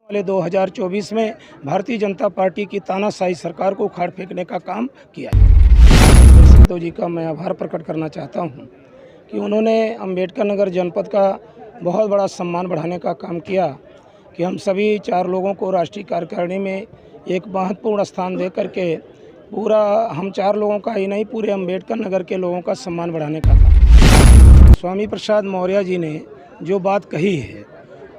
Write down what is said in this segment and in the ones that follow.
वाले 2024 में भारतीय जनता पार्टी की तानाशाही सरकार को उखाड़ फेंकने का काम किया है। यादव जी का मैं आभार प्रकट करना चाहता हूं कि उन्होंने अंबेडकर नगर जनपद का बहुत बड़ा सम्मान बढ़ाने का काम किया कि हम सभी 4 लोगों को राष्ट्रीय कार्यकारिणी में एक महत्वपूर्ण स्थान दे करके पूरा हम 4 लोगों का ही नहीं पूरे अंबेडकर नगर के लोगों का सम्मान बढ़ाने का काम। स्वामी प्रसाद मौर्य जी ने जो बात कही है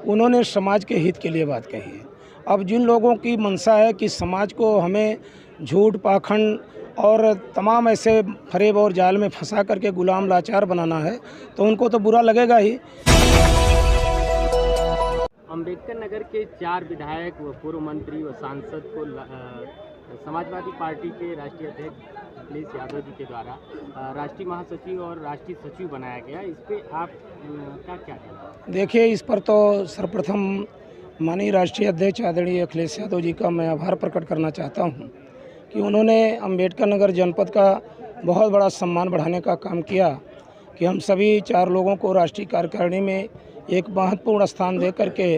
उन्होंने समाज के हित के लिए बात कही है। अब जिन लोगों की मंशा है कि समाज को हमें झूठ पाखंड और तमाम ऐसे फरेब और जाल में फंसा करके गुलाम लाचार बनाना है तो उनको तो बुरा लगेगा ही। अंबेडकर नगर के 4 विधायक व पूर्व मंत्री व सांसद को समाजवादी पार्टी के राष्ट्रीय अध्यक्ष अखिलेश यादव जी के द्वारा राष्ट्रीय महासचिव और राष्ट्रीय सचिव बनाया गया। इस पे आप क्या कहना है? देखिए, इस पर तो सर्वप्रथम माननीय राष्ट्रीय अध्यक्ष आदरणीय अखिलेश यादव जी का मैं आभार प्रकट करना चाहता हूं कि उन्होंने अंबेडकर नगर जनपद का बहुत बड़ा सम्मान बढ़ाने का काम किया कि हम सभी 4 लोगों को राष्ट्रीय कार्यकारिणी में एक महत्वपूर्ण स्थान दे करके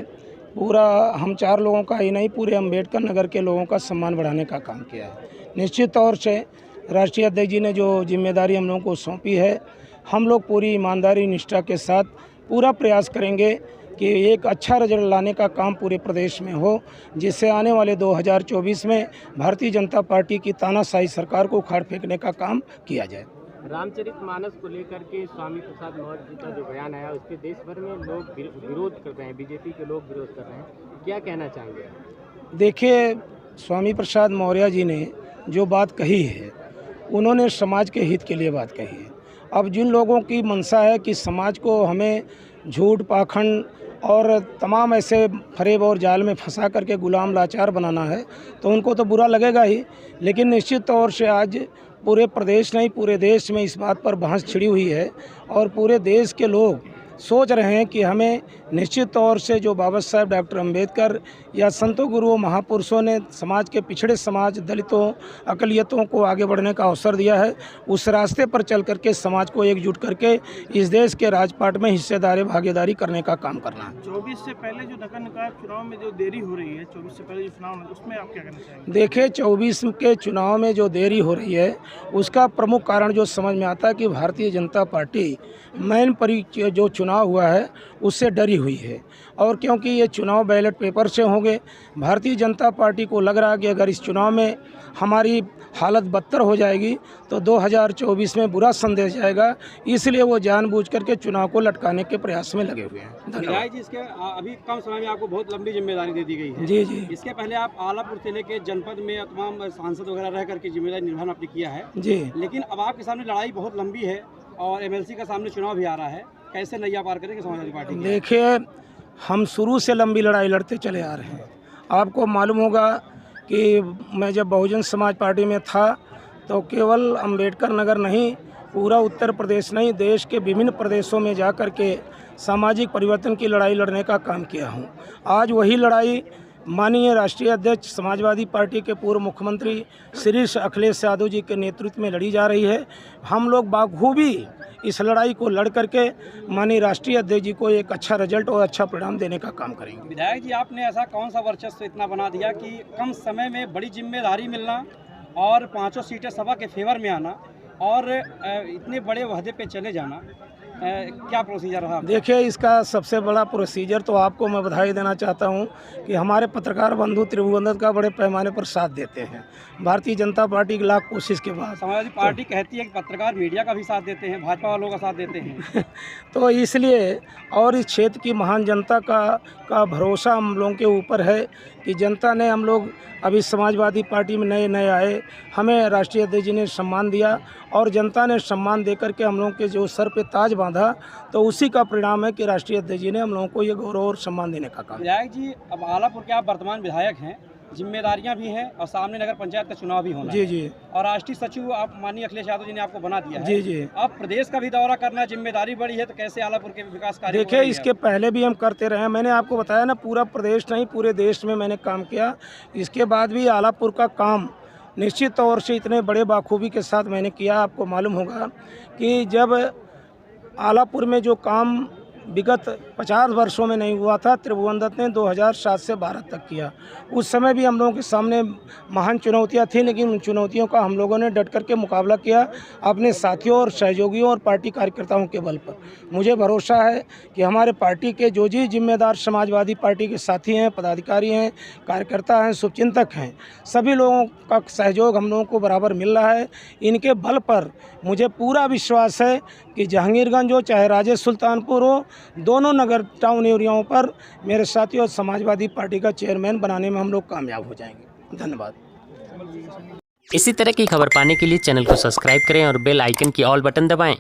पूरा हम 4 लोगों का ही नहीं पूरे अंबेडकर नगर के लोगों का सम्मान बढ़ाने का काम किया है। निश्चित तौर से राष्ट्रीय अध्यक्ष जी ने जो जिम्मेदारी हम लोगों को सौंपी है, हम लोग पूरी ईमानदारी निष्ठा के साथ पूरा प्रयास करेंगे कि एक अच्छा रिजल्ट लाने का काम पूरे प्रदेश में हो, जिससे आने वाले 2024 में भारतीय जनता पार्टी की तानाशाही सरकार को उखाड़ फेंकने का काम किया जाए। रामचरितमानस को लेकर के स्वामी प्रसाद मौर्य जी का जो बयान आया उस पर देश भर में लोग विरोध कर रहे हैं, बीजेपी के लोग विरोध कर रहे हैं, क्या कहना चाहेंगे? देखिए, स्वामी प्रसाद मौर्य जी ने जो बात कही है उन्होंने समाज के हित के लिए बात कही है। अब जिन लोगों की मंशा है कि समाज को हमें झूठ पाखंड और तमाम ऐसे फरेब और जाल में फंसा करके गुलाम लाचार बनाना है तो उनको तो बुरा लगेगा ही, लेकिन निश्चित तौर से आज पूरे प्रदेश नहीं पूरे देश में इस बात पर बहस छिड़ी हुई है और पूरे देश के लोग सोच रहे हैं कि हमें निश्चित तौर से जो बाबा साहेब डॉक्टर अंबेडकर या संतों गुरुओं महापुरुषों ने समाज के पिछड़े समाज दलितों अकलियतों को आगे बढ़ने का अवसर दिया है, उस रास्ते पर चल करके समाज को एकजुट करके इस देश के राजपाट में हिस्सेदारी भागीदारी करने का काम करना है। 24 से पहले जो नगर निकाय चुनाव में जो देरी हो रही है, 24 से पहले जो चुनाव है उसमें आप क्या कहना चाहेंगे? देखिए, 24 के चुनाव में जो देरी हो रही है उसका प्रमुख कारण जो समझ में आता है कि भारतीय जनता पार्टी मेन जो चुनाव हुआ है उससे डरी हुई है और क्योंकि ये चुनाव बैलेट पेपर से होंगे, भारतीय जनता पार्टी को लग रहा है कि अगर इस चुनाव में हमारी हालत बदतर हो जाएगी तो 2024 में बुरा संदेश जाएगा, इसलिए वो जानबूझ करके चुनाव को लटकाने के प्रयास में लगे हुए हैं। धन्यवाद जी। इसके अभी कम समय में आपको बहुत लंबी जिम्मेदारी दे दी गई है। जी जी। इसके पहले आप आलापुर जिले के जनपद में तमाम सांसद वगैरह रह करके जिम्मेदारी निर्वहन आपने किया है जी, लेकिन अब आपके सामने लड़ाई बहुत लंबी है और MLC का सामने चुनाव भी आ रहा है, कैसे नैया पार करेंगे समाजवादी पार्टी? देखिए, हम शुरू से लंबी लड़ाई लड़ते चले आ रहे हैं। आपको मालूम होगा कि मैं जब बहुजन समाज पार्टी में था तो केवल अंबेडकर नगर नहीं पूरा उत्तर प्रदेश नहीं देश के विभिन्न प्रदेशों में जा कर के सामाजिक परिवर्तन की लड़ाई लड़ने का काम किया हूँ। आज वही लड़ाई माननीय राष्ट्रीय अध्यक्ष समाजवादी पार्टी के पूर्व मुख्यमंत्री श्री अखिलेश यादव जी के नेतृत्व में लड़ी जा रही है। हम लोग बाखूबी इस लड़ाई को लड़ करके माननीय राष्ट्रीय अध्यक्ष जी को एक अच्छा रिजल्ट और अच्छा परिणाम देने का काम करेंगे। विधायक जी, आपने ऐसा कौन सा वर्चस्व इतना बना दिया कि कम समय में बड़ी जिम्मेदारी मिलना और 5 सीटें सभा के फेवर में आना और इतने बड़े वहदे पे चले जाना, क्या प्रोसीजर रहा? देखिए, इसका सबसे बड़ा प्रोसीजर तो आपको मैं बधाई देना चाहता हूं कि हमारे पत्रकार बंधु त्रिभुवनदत्त का बड़े पैमाने पर साथ देते हैं भारतीय जनता पार्टी की लाख कोशिश के बाद। समाजवादी पार्टी कहती है कि पत्रकार मीडिया का भी साथ देते हैं, भाजपा वालों का साथ देते हैं तो इसलिए और इस क्षेत्र की महान जनता का भरोसा हम लोगों के ऊपर है कि जनता ने हम लोग अभी समाजवादी पार्टी में नए आए, हमें राष्ट्रीय अध्यक्ष जी ने सम्मान दिया और जनता ने सम्मान देकर के हम लोगों के जो सर पे ताज बांधा तो उसी का परिणाम है कि राष्ट्रीय अध्यक्ष जी ने हम लोगों को ये गौरव और सम्मान देने का काम। विधायक जी, अब आलापुर के आप वर्तमान विधायक हैं, जिम्मेदारियां भी हैं और सामने नगर पंचायत का चुनाव भी होना जी जी, और राष्ट्रीय सचिव आप माननीय अखिलेश यादव जी ने आपको बना दिया है। जी जी। अब प्रदेश का भी दौरा करना, जिम्मेदारी बड़ी है, तो कैसे आलापुर के विकास कार्य? देखिए, इसके पहले भी हम करते रहे हैं, मैंने आपको बताया ना पूरा प्रदेश नहीं पूरे देश में मैंने काम किया। इसके बाद भी आलापुर का काम निश्चित तौर से इतने बड़े बाखूबी के साथ मैंने किया। आपको मालूम होगा कि जब आलापुर में जो काम विगत 50 वर्षों में नहीं हुआ था। त्रिभुवन दत्त ने 2007 से 12 तक किया। उस समय भी हम लोगों के सामने महान चुनौतियां थी, लेकिन उन चुनौतियों का हम लोगों ने डट करके मुकाबला किया अपने साथियों और सहयोगियों और पार्टी कार्यकर्ताओं के बल पर। मुझे भरोसा है कि हमारे पार्टी के जो जी जिम्मेदार समाजवादी पार्टी के साथी हैं, पदाधिकारी हैं, कार्यकर्ता हैं, शुभचिंतक हैं, सभी लोगों का सहयोग हम लोगों को बराबर मिल रहा है। इनके बल पर मुझे पूरा विश्वास है कि जहांगीरगंज हो चाहे राजेश सुल्तानपुर हो, दोनों नगर टाउन एरियाओं पर मेरे साथियों समाजवादी पार्टी का चेयरमैन बनाने में हम लोग कामयाब हो जाएंगे। धन्यवाद। इसी तरह की खबर पाने के लिए चैनल को सब्सक्राइब करें और बेल आइकन की ऑल बटन दबाएं।